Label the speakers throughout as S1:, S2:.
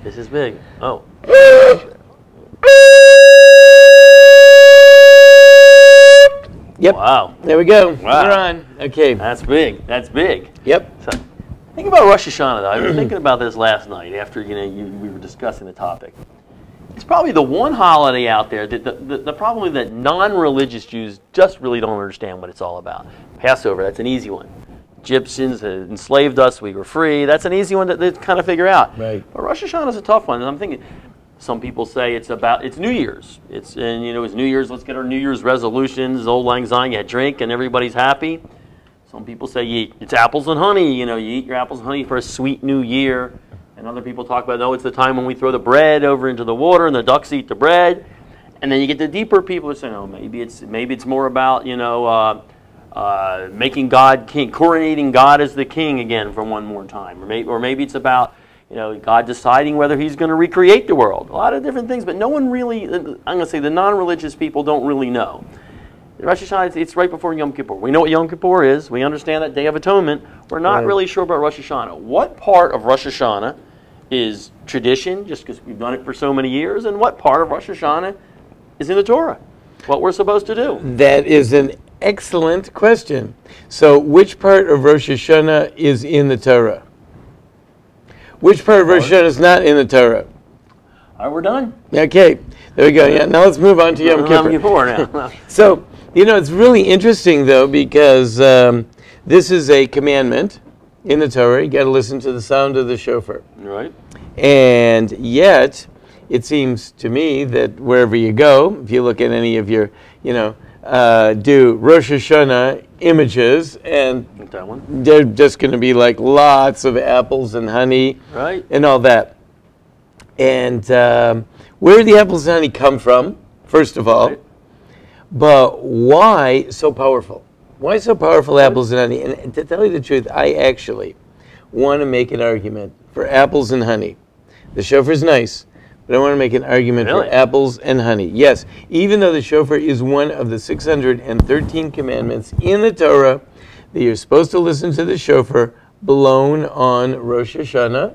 S1: This is big. Oh.
S2: Yep.
S1: Wow.
S2: There we go.
S1: Wow.
S2: We're on. Okay.
S1: That's big. That's big.
S2: Yep.
S1: So, think about Rosh Hashanah, though. I was thinking about this last night after we were discussing the topic. It's probably the one holiday out there that the probably that non-religious Jews just really don't understand what it's all about. Passover, that's an easy one. Egyptians enslaved us, we were free. That's an easy one to kind of figure out.
S2: Right.
S1: But Rosh Hashanah is a tough one, and I'm thinking, some people say it's New Year's. It's New Year's. Let's get our New Year's resolutions. Old Lang Syne, you drink and everybody's happy. Some people say it's apples and honey. You eat your apples and honey for a sweet new year. And other people talk about, no, it's the time when we throw the bread over into the water and the ducks eat the bread. And then you get the deeper people who say, no, maybe it's more about making God king, coronating God as the king again for one more time, or maybe it's about God deciding whether He's going to recreate the world. A lot of different things, but no one really. I'm going to say the non-religious people don't really know. Rosh Hashanah, it's right before Yom Kippur. We know what Yom Kippur is. We understand that Day of Atonement. We're not really sure about Rosh Hashanah. What part of Rosh Hashanah is tradition, just because we've done it for so many years, and what part of Rosh Hashanah is in the Torah? What we're supposed to do?
S2: That is an excellent question. So, which part of Rosh Hashanah is in the Torah? Which part of Rosh Hashanah is not in the Torah?
S1: All right, we're done.
S2: Okay, there we go. Yeah, now let's move on to Yom Kippur.
S1: Yom Kippur now.
S2: So, it's really interesting, though, because this is a commandment in the Torah. You got to listen to the sound of the shofar.
S1: Right.
S2: And yet, it seems to me that wherever you go, if you look at any of your, do Rosh Hashanah images, and
S1: that one.
S2: they're just going to be like lots of apples and honey,
S1: right,
S2: and all that. And where do the apples and honey come from, first of all? Right. But why so powerful? Why so powerful, apples and honey? And to tell you the truth, I actually want to make an argument for apples and honey. The shofar is nice, but I want to make an argument for apples and honey. Yes, even though the shofar is one of the 613 commandments in the Torah that you're supposed to listen to the shofar blown on Rosh Hashanah,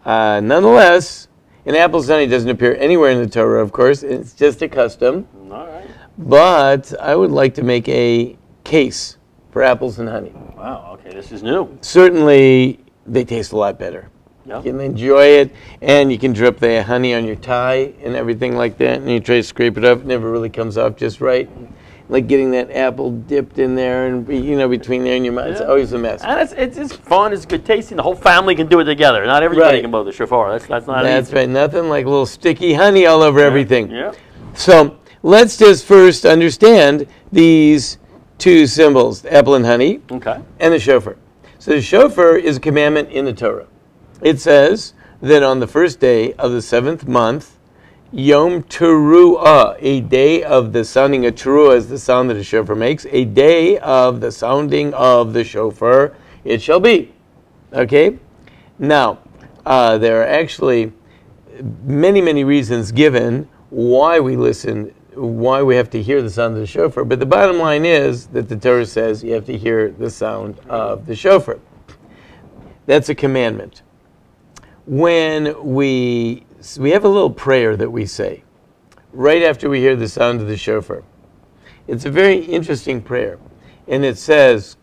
S2: nonetheless, and apples and honey doesn't appear anywhere in the Torah, of course. It's just a custom.
S1: All right.
S2: But I would like to make a case for apples and honey.
S1: Wow, okay, this is new.
S2: Certainly, they taste a lot better. Yep. You can enjoy it, and you can drip the honey on your tie and everything like that, and you try to scrape it up. It never really comes off just right. Like getting that apple dipped in there and, between there and your mouth. It's always a mess.
S1: And it's fun, it's good tasting. The whole family can do it together. Not everybody can blow the shofar. That's not easy.
S2: That's right. Nothing like a little sticky honey all over everything.
S1: Yeah.
S2: So let's just first understand these two symbols, the apple and honey, and the shofar. So the shofar is a commandment in the Torah. It says that on the first day of the 7th month, Yom Teruah, a day of the sounding of teruah is the sound that the shofar makes, a day of the sounding of the shofar, it shall be. Okay? Now, there are actually many, many reasons given why we listen, why we have to hear the sound of the shofar, but the bottom line is that the Torah says you have to hear the sound of the shofar. That's a commandment. When we have a little prayer that we say right after we hear the sound of the shofar. It's a very interesting prayer. And it says,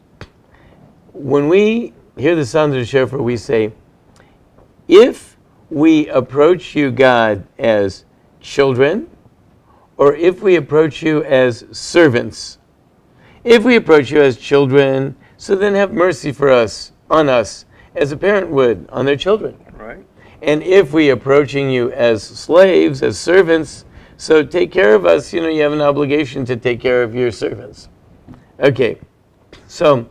S2: when we hear the sound of the shofar, we say, if we approach you, God, as children, or if we approach you as servants. If we approach you as children, so then have mercy for us, on us, as a parent would on their children.
S1: Right.
S2: And if we approaching you as slaves, as servants, so take care of us, you have an obligation to take care of your servants. Okay, so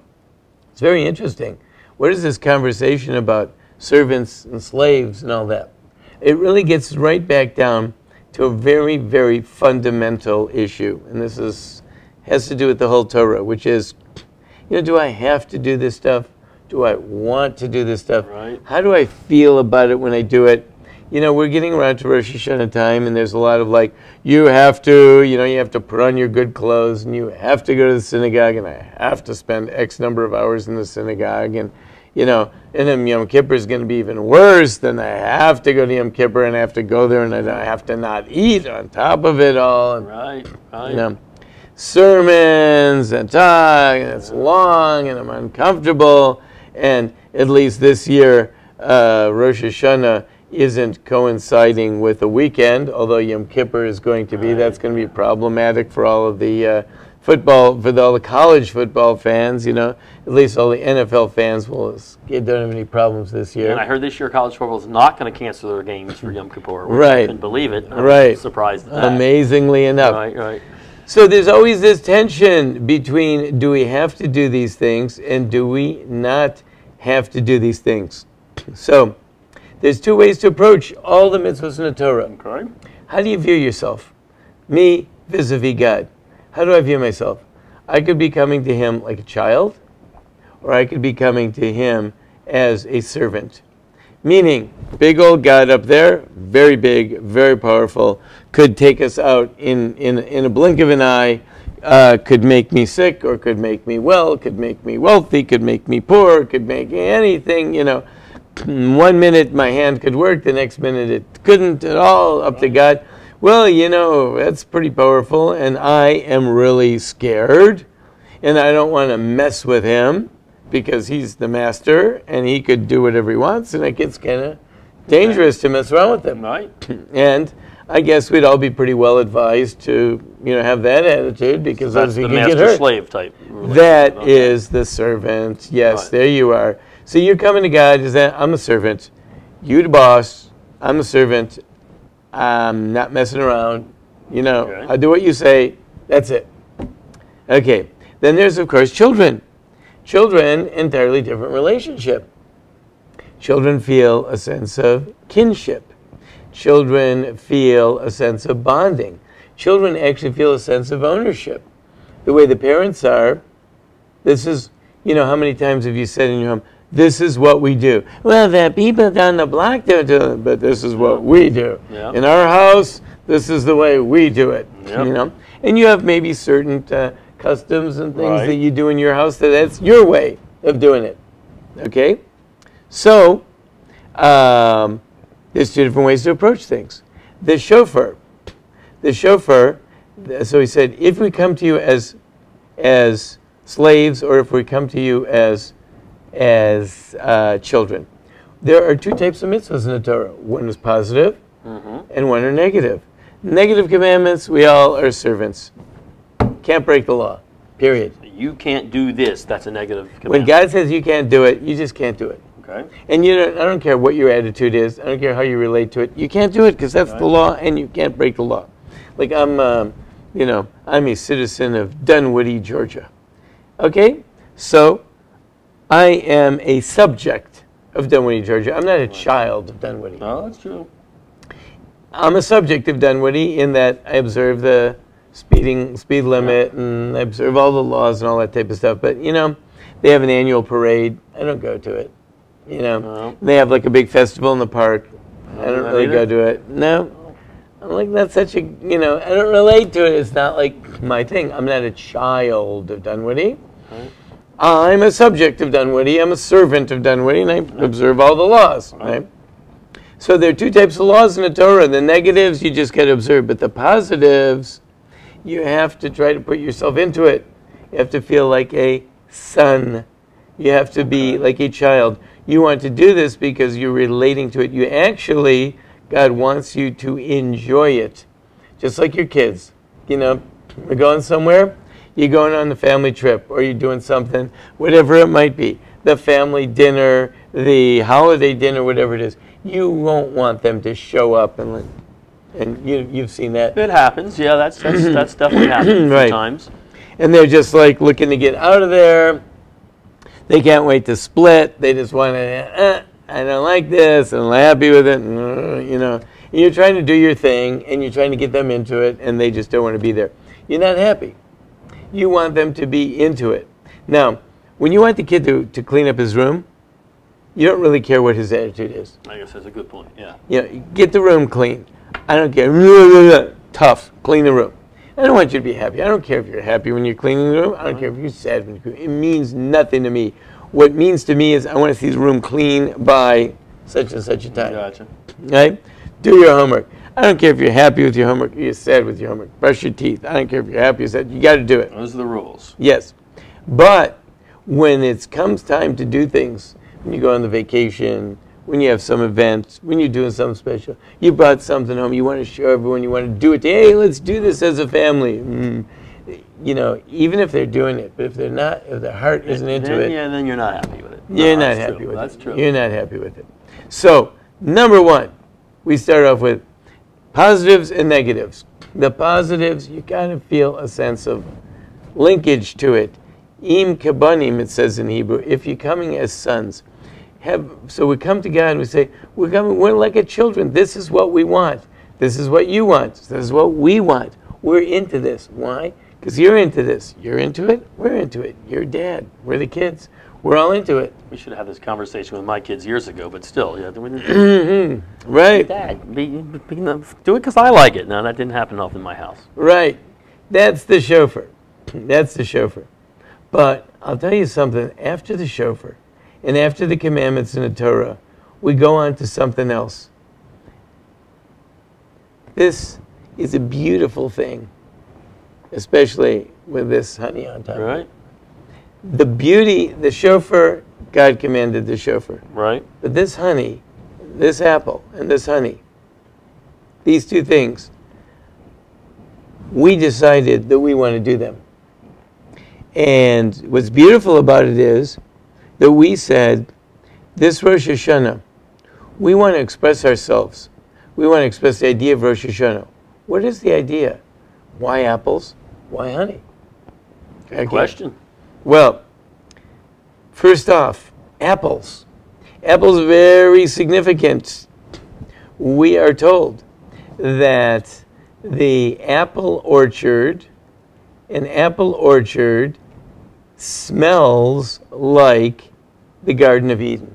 S2: it's very interesting. What is this conversation about servants and slaves and all that? It really gets right back down to a very, very fundamental issue. And this has to do with the whole Torah, which is, do I have to do this stuff? Do I want to do this stuff?
S1: Right.
S2: How do I feel about it when I do it? We're getting around to Rosh Hashanah time, and there's a lot of you have to put on your good clothes, and you have to go to the synagogue, and I have to spend X number of hours in the synagogue, and, you know, and then Yom Kippur is going to be even worse. Then I have to go to Yom Kippur and I have to go there and I have to not eat on top of it all. And,
S1: right.
S2: You know, sermons and talk, and it's long and I'm uncomfortable. And at least this year, Rosh Hashanah isn't coinciding with the weekend, although Yom Kippur is going to be. That's going to be problematic for all of the football, for all the college football fans, you know. At least all the NFL fans don't have any problems this year.
S1: And I heard this year college football is not going to cancel their games for Yom Kippur.
S2: Right.
S1: I couldn't believe it.
S2: Right.
S1: I'm surprised at that.
S2: Amazingly enough.
S1: Right.
S2: So there's always this tension between, do we have to do these things and do we not have to do these things? So there's two ways to approach all the mitzvahs in the Torah.
S1: Okay.
S2: How do you view yourself? Me vis-a-vis God. How do I view myself? I could be coming to him like a child, or I could be coming to him as a servant. Meaning, big old God up there, very big, very powerful, could take us out in a blink of an eye, could make me sick, or could make me well, could make me wealthy, could make me poor, could make anything, you know. 1 minute my hand could work, the next minute it couldn't at all, up to God. Well, you know, that's pretty powerful, and I am really scared, and I don't want to mess with him because he's the master, and he could do whatever he wants, and it gets kind of dangerous to mess around with him.
S1: Right.
S2: And I guess we'd all be pretty well advised to, you know, have that attitude because
S1: that's
S2: we
S1: the
S2: can get hurt.
S1: master-slave type.
S2: That is the servant. Yes,
S1: right.
S2: There you are. So you're coming to God, is that I'm a servant. You the boss. I'm a servant. I'm not messing around. You know,
S1: Okay.
S2: I do what you say. That's it. Okay. Then there's, of course, children. Children, entirely different relationship. Children feel a sense of kinship. Children feel a sense of bonding. Children actually feel a sense of ownership. The way the parents are, this is, you know, how many times have you said in your home, this is what we do. Well, the people down the block don't do it, but this is what we do.
S1: Yeah.
S2: In our house, this is the way we do it.
S1: Yep.
S2: You know, and you have maybe certain customs and things
S1: Right.
S2: that you do in your house that's your way of doing it. Okay, so there's two different ways to approach things. The chauffeur. So he said, if we come to you as slaves, or if we come to you as children. There are two types of mitzvahs in the Torah. One is positive, and one are negative. Negative commandments, we all are servants. Can't break the law, period.
S1: You can't do this. That's a negative commandment.
S2: When God says you can't do it, you just can't do it.
S1: Okay.
S2: And I don't care what your attitude is. I don't care how you relate to it. You can't do it because that's the law, and you can't break the law. Like I'm a citizen of Dunwoody, Georgia. Okay, so I am a subject of Dunwoody, Georgia. I'm not a child of Dunwoody.
S1: No, that's true.
S2: I'm a subject of Dunwoody in that I observe the speed limit, and I observe all the laws and all that type of stuff. But, you know, they have an annual parade. I don't go to it. You know,
S1: No.
S2: they have like a big festival in the park. I don't really
S1: either?
S2: go to it. No. I'm like, that's such a, you know, I don't relate to it. It's not like my thing. I'm not a child of Dunwoody.
S1: Right.
S2: I'm a subject of Dunwoody. I'm a servant of Dunwoody, and I observe all the laws. Right? So there are two types of laws in the Torah. The negatives, you just got to observe. But the positives, you have to try to put yourself into it. You have to feel like a son. You have to be like a child. You want to do this because you're relating to it. You actually, God wants you to enjoy it. Just like your kids. You know, we're going somewhere. You're going on the family trip, or you're doing something, whatever it might be. The family dinner, the holiday dinner, whatever it is. You won't want them to show up and you've seen that.
S1: It happens. Yeah, that's definitely happened
S2: Right.
S1: sometimes.
S2: And they're just like looking to get out of there. They can't wait to split. They just want to, I don't like this, and I'm happy with it, and, you know. And you're trying to do your thing, and you're trying to get them into it, and they just don't want to be there. You're not happy. You want them to be into it. Now, when you want the kid to clean up his room, you don't really care what his attitude is.
S1: I guess that's a good point, yeah.
S2: You know, get the room clean. I don't care. Tough. Clean the room. I don't want you to be happy. I don't care if you're happy when you're cleaning the room. I don't care if you're sad when you're cleaning. It means nothing to me. what means to me is I want to see the room clean by such and such a time.
S1: Gotcha.
S2: Right? Do your homework. I don't care if you're happy with your homework or you're sad with your homework. Brush your teeth. I don't care if you're happy or sad. You got to do it.
S1: Those are the rules.
S2: Yes. But when it comes time to do things, when you go on the vacation, when you have some event, when you're doing something special, you brought something home, you want to show everyone, you want to do it. Hey, let's do this as a family. You know, even if they're doing it, but if they're not, if their heart isn't into it,
S1: yeah, then you're not happy with it.
S2: You're not happy with it.
S1: That's true.
S2: You're not happy with it. So, number one, we start off with positives and negatives. The positives, you kind of feel a sense of linkage to it. Im kabanim, it says in Hebrew, if you're coming as sons. So we come to God and we say, we're like a children. This is what we want. This is what you want. This is what we want. We're into this. Why? Because you're into this. You're into it. We're into it. You're dad. We're the kids. We're all into it.
S1: We should have had this conversation with my kids years ago, but still, yeah.
S2: Right.
S1: Dad, do it because I like it. No, that didn't happen enough in my house.
S2: Right. That's the shofar. That's the shofar. But I'll tell you something. After the shofar, and after the commandments in the Torah, we go on to something else. This is a beautiful thing, especially with this honey on top.
S1: Right.
S2: The beauty, the shofar, God commanded the shofar.
S1: Right.
S2: But this honey, this apple, and this honey, these two things, we decided that we want to do them. And what's beautiful about it is that we said, this Rosh Hashanah, we want to express ourselves. We want to express the idea of Rosh Hashanah. What is the idea? Why apples? Why honey?
S1: Good question.
S2: Well, first off, apples. Apples are very significant. We are told that the apple orchard, an apple orchard smells like the Garden of Eden.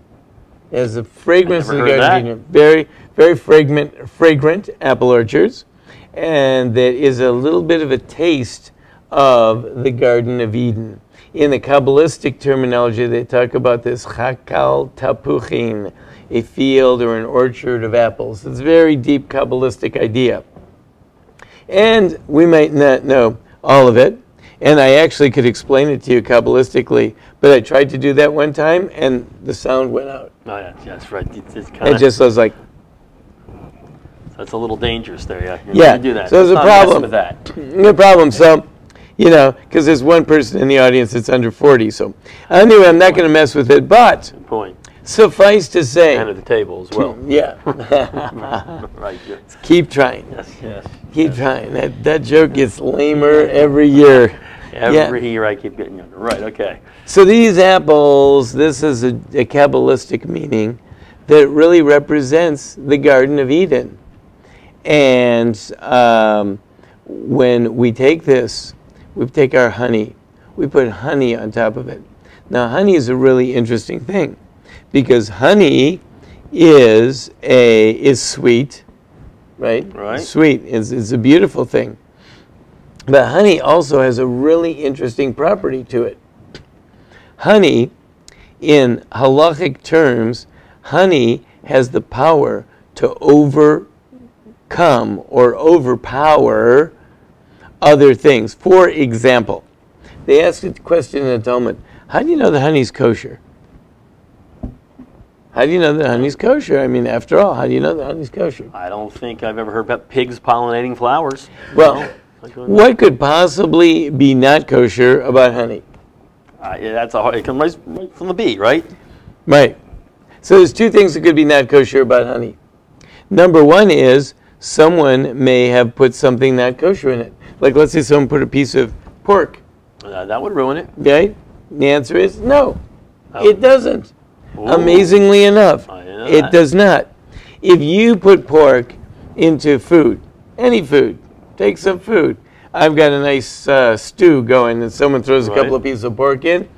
S2: It has the fragrance of the Garden of Eden. Very, very fragrant apple orchards. And there is a little bit of a taste of the Garden of Eden. In the Kabbalistic terminology, they talk about this chakal tapuchin, a field or an orchard of apples. It's a very deep Kabbalistic idea. And we might not know all of it. And I actually could explain it to you Kabbalistically, but I tried to do that one time, and the sound went out.
S1: Oh, yeah, that's right. It's kind of,
S2: it just was like...
S1: That's a little dangerous there, yeah. You're
S2: yeah,
S1: not do that.
S2: So there's a problem.
S1: With that.
S2: No problem. So, you know, because there's one person in the audience that's under 40, so anyway, I'm not going to mess with it, but... Good
S1: point.
S2: Suffice to say...
S1: And at the table as well.
S2: Yeah.
S1: Right. Yeah.
S2: Keep trying.
S1: Yes.
S2: Keep trying. That joke gets lamer every year.
S1: Every year I keep getting younger. Right, okay.
S2: So these apples, this is a Kabbalistic meaning that really represents the Garden of Eden. And when we take this, we take our honey, we put honey on top of it. Now honey is a really interesting thing because honey is sweet, right?
S1: Right.
S2: Sweet is a beautiful thing. But honey also has a really interesting property to it. Honey, in halachic terms, honey has the power to overcome or overpower other things. For example, they asked a question in the Talmud, how do you know that honey's kosher? How do you know that honey's kosher? I mean, after all, how do you know that honey's kosher?
S1: I don't think I've ever heard about pigs pollinating flowers.
S2: Well, what could possibly be not kosher about honey?
S1: Yeah, it comes right from the bee, right?
S2: Right. So there's two things that could be not kosher about honey. Number one is someone may have put something not kosher in it. Like let's say someone put a piece of pork.
S1: That would ruin it.
S2: Right? The answer is no. It doesn't.
S1: Ooh.
S2: Amazingly enough, it does not. If you put pork into food, any food, take some food. I've got a nice stew going, and someone throws a couple of pieces of pork in.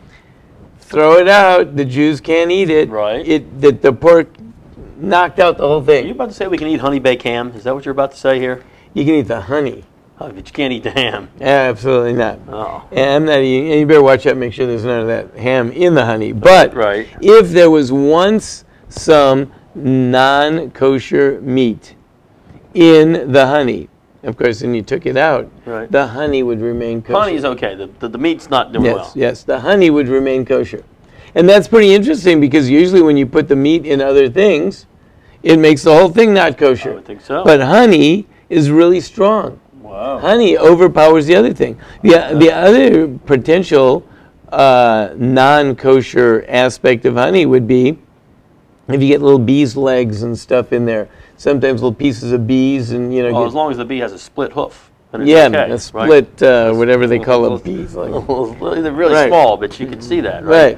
S2: Throw it out. The Jews can't eat it.
S1: Right.
S2: The pork knocked out the whole thing.
S1: Are you about to say we can eat honey baked ham? Is that what you're about to say here?
S2: You can eat the honey.
S1: Oh, but you can't eat the ham.
S2: Absolutely not.
S1: Oh.
S2: And I'm not eating, and you better watch out, make sure there's none of that ham in the honey. But
S1: Right.
S2: if there was once some non-kosher meat in the honey, of course, and you took it out,
S1: Right.
S2: the honey would remain kosher.
S1: Honey's okay. The meat's not doing well.
S2: Yes, the honey would remain kosher. And that's pretty interesting because usually when you put the meat in other things, it makes the whole thing not kosher.
S1: I would think so.
S2: But honey is really strong.
S1: Wow.
S2: Honey overpowers the other thing. The other potential non-kosher aspect of honey would be if you get little bees' legs and stuff in there. Sometimes little pieces of bees and, you know.
S1: Well, as long as the bee has a split hoof. Then it's
S2: Yeah,
S1: okay,
S2: a split,
S1: right?
S2: whatever they call it, bees.
S1: They're
S2: Like.
S1: really
S2: Right.
S1: small, but you can see that, right?
S2: Right.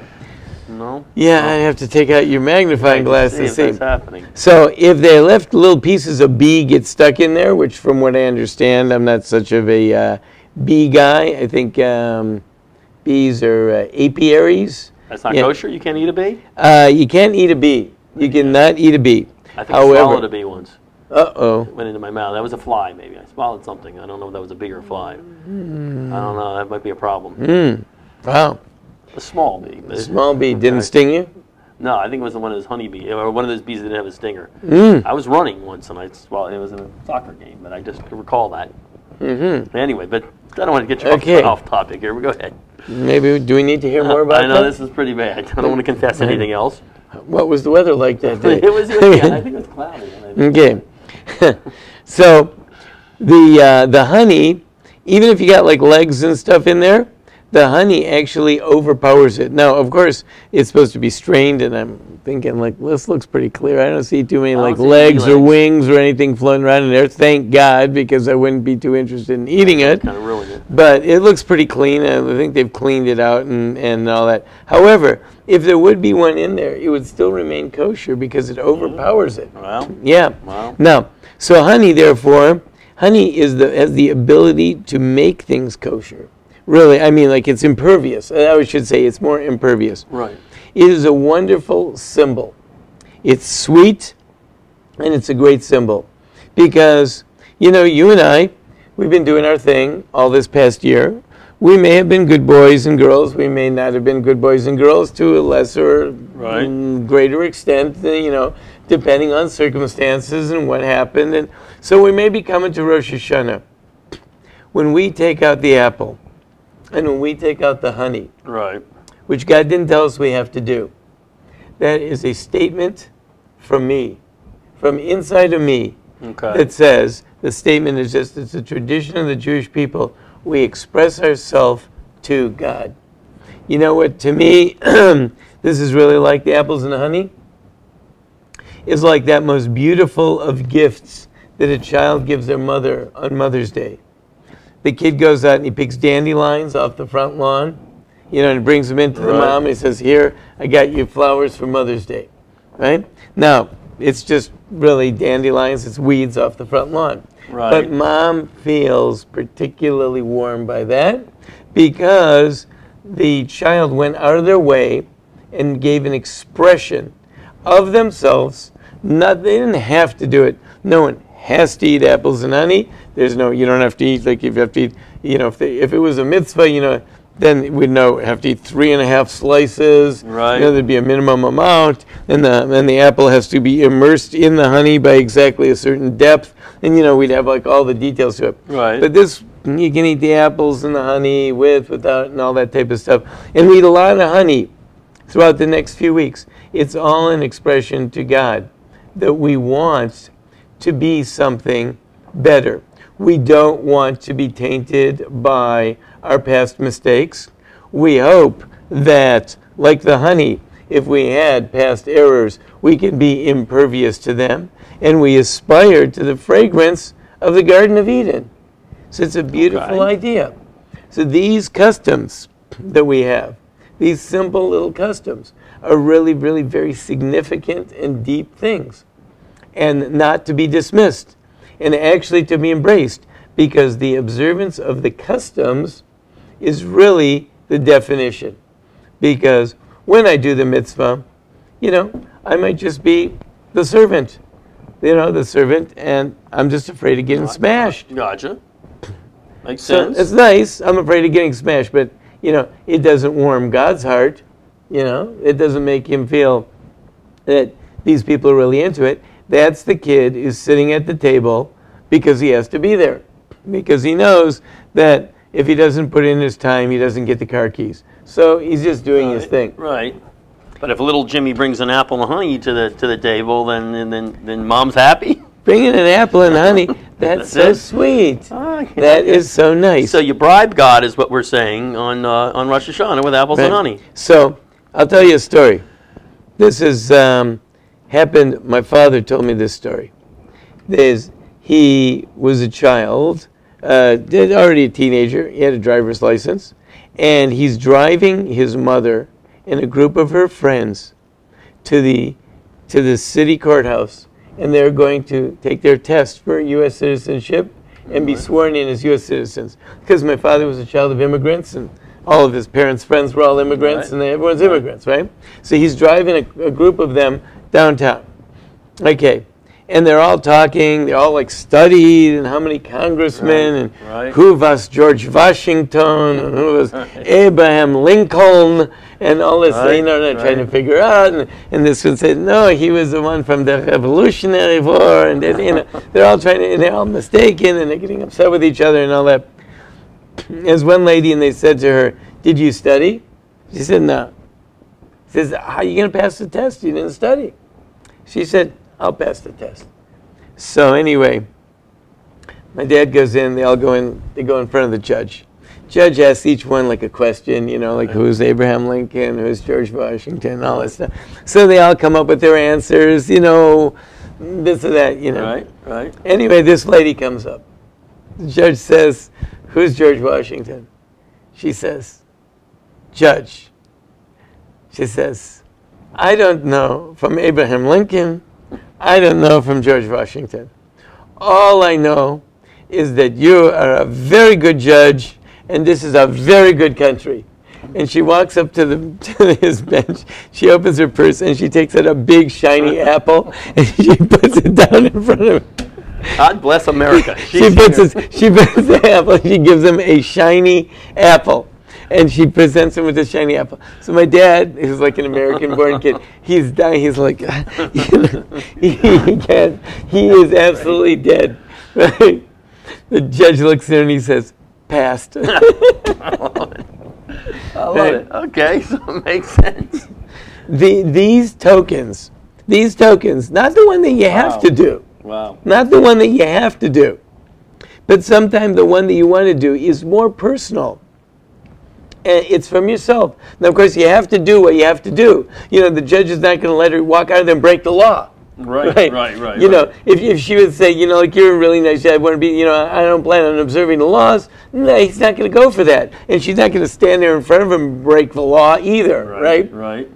S1: No?
S2: Yeah, I have to take out your magnifying glass to
S1: if
S2: see.
S1: that's happening.
S2: So if they left little pieces of bee get stuck in there, which from what I understand, I'm not such of a bee guy. I think bees are apiaries.
S1: That's not kosher? You can't eat a bee?
S2: You can't eat a bee. You cannot eat a bee.
S1: I think I swallowed a bee once.
S2: Uh-oh.
S1: It went into my mouth. That was a fly, maybe. I swallowed something. I don't know if that was a bee or a fly. I don't know. That might be a problem.
S2: Wow.
S1: A small bee.
S2: A small bee didn't sting you?
S1: No, I think it was one of those honeybee, or one of those bees that didn't have a stinger. I was running once, and it was in a soccer game, but I just recall that. Anyway, but I don't want to get you off topic here. Go ahead.
S2: Maybe, do we need to hear more about that?
S1: I know this is pretty bad. I don't want to confess anything else.
S2: What was the weather like that day?
S1: I think it was cloudy.
S2: Okay. So the honey, even if you got like legs and stuff in there, the honey actually overpowers it. Now, of course, it's supposed to be strained, and I'm thinking, like, this looks pretty clear. I don't see too many like legs or wings or anything floating around in there. Thank God, because I wouldn't be too interested in eating it.
S1: Kind of ruined it.
S2: But it looks pretty clean, and I think they've cleaned it out and all that. However, if there would be one in there, it would still remain kosher because it overpowers it.
S1: Wow.
S2: Yeah.
S1: Wow.
S2: Now, so honey, therefore, honey has the ability to make things kosher. Really, I mean, like, it's impervious. I should say it's more impervious.
S1: Right.
S2: It is a wonderful symbol. It's sweet, and it's a great symbol. Because, you know, you and I, we've been doing our thing all this past year. We may have been good boys and girls. We may not have been good boys and girls to a lesser, greater extent, you know, depending on circumstances and what happened. And so we may be coming to Rosh Hashanah. When we take out the apple, and when we take out the honey,
S1: right,
S2: which God didn't tell us we have to do, that is a statement from me, from inside of me, that says, the statement is just, it's a tradition of the Jewish people. We express ourselves to God. You know what, to me, this is really like the apples and the honey. It's like that most beautiful of gifts that a child gives their mother on Mother's Day. The kid goes out and he picks dandelions off the front lawn, you know, and brings them into the mom, and he says, here, I got you flowers for Mother's Day, right? Now, it's just really dandelions, it's weeds off the front lawn. Right. But mom feels particularly warm by that because the child went out of their way and gave an expression of themselves. They didn't have to do it. No one has to eat apples and honey. There's no, you don't have to eat, like if you have to eat, you know, if it was a mitzvah, you know, then we'd know have to eat 3.5 slices. Right. You know, there'd be a minimum amount, and the apple has to be immersed in the honey by exactly a certain depth, and you know, we'd have like all the details to it. Right. But this, you can eat the apples and the honey with, without, and all that type of stuff. And we eat a lot of honey throughout the next few weeks. It's all an expression to God that we want to be something better. We don't want to be tainted by our past mistakes. We hope that, like the honey, if we had past errors, we can be impervious to them, and we aspire to the fragrance of the Garden of Eden. So it's a beautiful idea. So these customs that we have, these simple little customs, are really, really very significant and deep things, and not to be dismissed, and actually to be embraced, because the observance of the customs is really the definition. Because when I do the mitzvah, you know, I might just be the servant, and I'm just afraid of getting smashed.
S1: Gotcha. Makes sense.
S2: It's nice. I'm afraid of getting smashed, but, you know, it doesn't warm God's heart. You know, it doesn't make him feel that these people are really into it. That's the kid who's sitting at the table because he has to be there. Because he knows that if he doesn't put in his time, he doesn't get the car keys. So he's just doing his thing.
S1: Right. But if little Jimmy brings an apple and honey to the table, then mom's happy.
S2: Bringing an apple and honey, that's so sweet. That is so nice.
S1: So you bribe God is what we're saying on Rosh Hashanah with apples and honey.
S2: So I'll tell you a story. This has happened. My father told me this story. He was a child, already a teenager. He had a driver's license, and he's driving his mother and a group of her friends to the city courthouse, and they're going to take their test for U.S. citizenship and be sworn in as U.S. citizens. Because my father was a child of immigrants, and all of his parents' friends were all immigrants, and everyone's immigrants, right? So he's driving a group of them downtown. Okay. And they're all talking, they're all like studied, and how many congressmen, and who was George Washington, and who was Abraham Lincoln, and all this, you know, they're trying to figure out. And this one said, no, he was the one from the Revolutionary War, and you know, they're all trying to, and they're all mistaken, and they're getting upset with each other and all that. There's one lady, and they said to her, did you study? She said, no. He says, how are you going to pass the test? You didn't study. She said, I'll pass the test. So anyway, my dad goes in, they go in front of the judge. Judge asks each one like a question, you know, like who's Abraham Lincoln, who's George Washington, all that stuff. So they all come up with their answers, you know, this or that, you know.
S1: Right.
S2: Anyway, this lady comes up. The judge says, who's George Washington? She says, Judge. She says, I don't know from Abraham Lincoln. I don't know from George Washington. All I know is that you are a very good judge, and this is a very good country. And she walks up to his bench. She opens her purse, and she takes out a big, shiny apple, and she puts it down in front of him.
S1: God bless America.
S2: She puts the apple, and she gives him a shiny apple. And she presents him with this shiny apple. So my dad, who's like an American-born kid, he's dying. He's like, you know, he can't. He is absolutely dead. Right? The judge looks at her and he says, "Passed."
S1: I love it. Okay, so it makes sense.
S2: These tokens, not the one that you have to do.
S1: Wow.
S2: Not the one that you have to do. But sometimes the one that you want to do is more personal. It's from yourself. Now, of course, you have to do what you have to do. You know, the judge is not going to let her walk out and break the law.
S1: Right.
S2: You know, if she would say, you know, like, you're a really nice guy, I want to be, you know, I don't plan on observing the laws, no, he's not going to go for that. And she's not going to stand there in front of him and break the law either, right?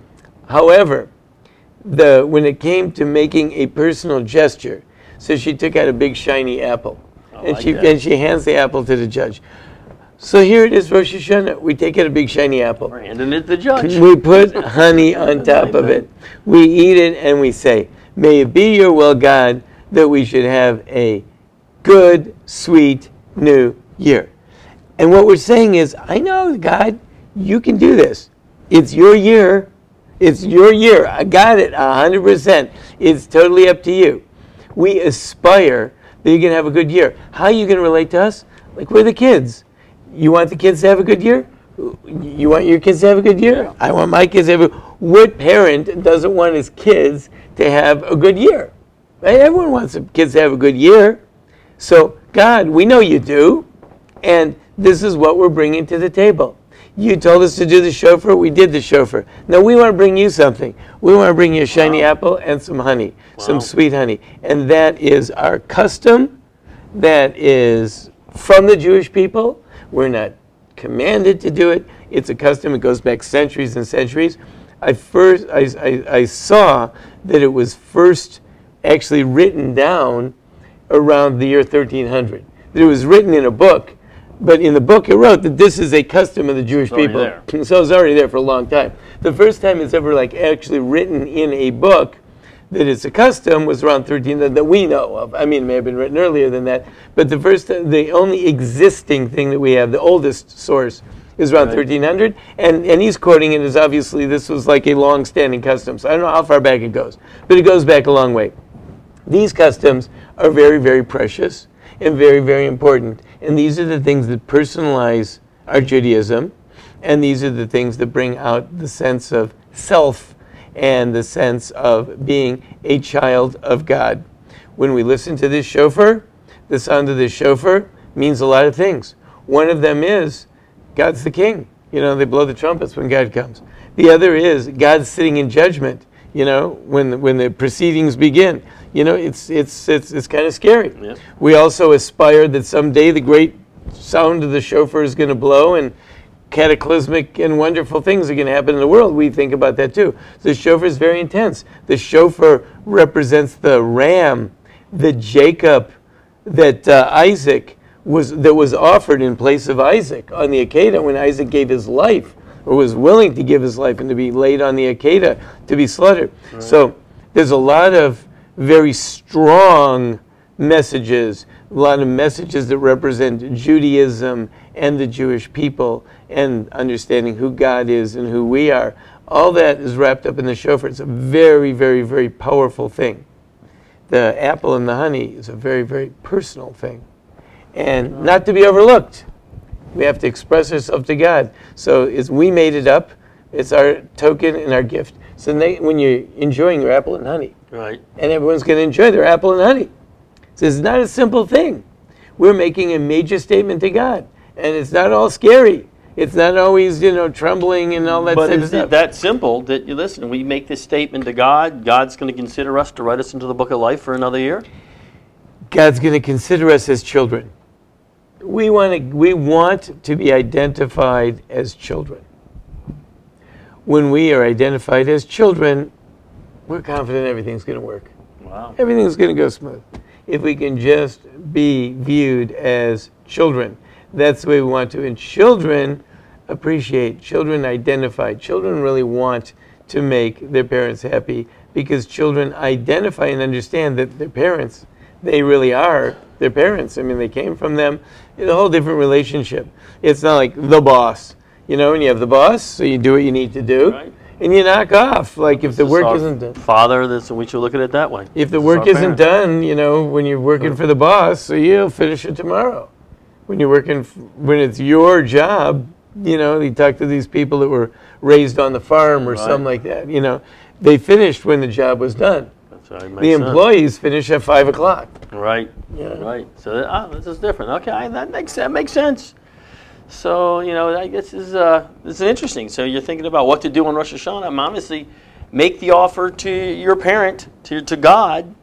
S2: However, when it came to making a personal gesture, so she took out a big shiny apple, and she hands the apple to the judge. So here it is, Rosh Hashanah. We take out a big shiny apple.
S1: We're handing it to the judge.
S2: We put honey on top of it. We eat it and we say, may it be your will, God, that we should have a good, sweet new year. And what we're saying is, I know, God, you can do this. It's your year. It's your year. I got it 100%. It's totally up to you. We aspire that you're going to have a good year. How are you going to relate to us? Like we're the kids. You want the kids to have a good year? You want your kids to have a good year? Yeah. I want my kids to have a good year. What parent doesn't want his kids to have a good year? Right? Everyone wants the kids to have a good year. So, God, we know you do. And this is what we're bringing to the table. You told us to do the shofar. We did the shofar. Now, we want to bring you something. We want to bring you a shiny apple and some honey, some sweet honey. And that is our custom. That is from the Jewish people. We're not commanded to do it. It's a custom. It goes back centuries and centuries. I saw that it was first actually written down around the year 1300. That it was written in a book, but in the book it wrote that this is a custom of the Jewish people. So it was already there for a long time. The first time it's ever like actually written in a book that it's a custom was around 1300 that we know of. I mean, it may have been written earlier than that, but the only existing thing that we have, the oldest source, is around 1300, and he's quoting it as obviously this was like a long-standing custom. So I don't know how far back it goes, but it goes back a long way. These customs are very, very precious and very, very important, and these are the things that personalize our Judaism, and these are the things that bring out the sense of self and the sense of being a child of God. When we listen to this shofar, the sound of this shofar means a lot of things. One of them is God's the king. You know, they blow the trumpets when God comes. The other is God's sitting in judgment. You know, when the proceedings begin. You know, it's kind of scary. Yep. We also aspire that someday the great sound of the shofar is going to blow and cataclysmic and wonderful things are going to happen in the world. We think about that too. The shofar is very intense. The shofar represents the ram that Isaac was offered in place of Isaac on the Akedah when Isaac gave his life, or was willing to give his life and to be laid on the Akedah to be slaughtered. Right. So there's a lot of very strong messages, a lot of messages that represent Judaism and the Jewish people and understanding who God is and who we are. All that is wrapped up in the shofar. It's a very, very, very powerful thing. The apple and the honey is a very, very personal thing and not to be overlooked. We have to express ourselves to God. So we made it up. It's our token and our gift. So when you're enjoying your apple and honey, right, and everyone's going to enjoy their apple and honey. So it's not a simple thing. We're making a major statement to God. And it's not all scary. It's not always, trembling and all that stuff. But is it
S1: that simple that, listen, we make this statement to God, God's going to consider us to write us into the book of life for another year?
S2: God's going to consider us as children. We want to be identified as children. When we are identified as children, we're confident everything's going to work. Wow. Everything's going to go smooth. If we can just be viewed as children. That's the way we want to. And children appreciate, children identify, children really want to make their parents happy because children identify and understand that their parents, they really are their parents. I mean, they came from them. It's a whole different relationship. It's not like the boss. When you have the boss, so you do what you need to do, right, and you knock off. Like if the work isn't done.
S1: Father, we should look at it that way.
S2: If the work isn't done, when you're working for the boss, so you'll finish it tomorrow. When you're working, when it's your job, you talk to these people that were raised on the farm or something like that. They finished when the job was done. That's right. The employees finish at 5 o'clock.
S1: Right. Yeah. Right. So this is different. Okay, that makes sense. So I guess this is interesting. So you're thinking about what to do on Rosh Hashanah. Obviously, make the offer to your parent, to God,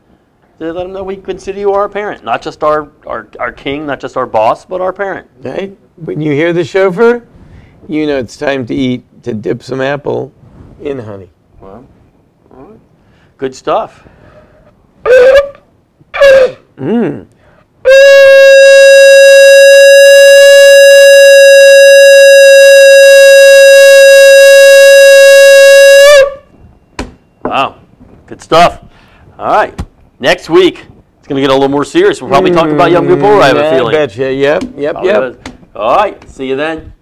S1: to let them know we consider you our parent, not just our king, not just our boss, but our parent.
S2: Right. When you hear the shofar, it's time to eat, to dip some apple in honey.
S1: Well, all right. Good stuff.
S2: Mmm.
S1: Wow, good stuff. All right, next week it's going to get a little more serious. We'll probably talk about Yom Kippur, I have a feeling.
S2: I bet you. Yep.
S1: All right, see you then.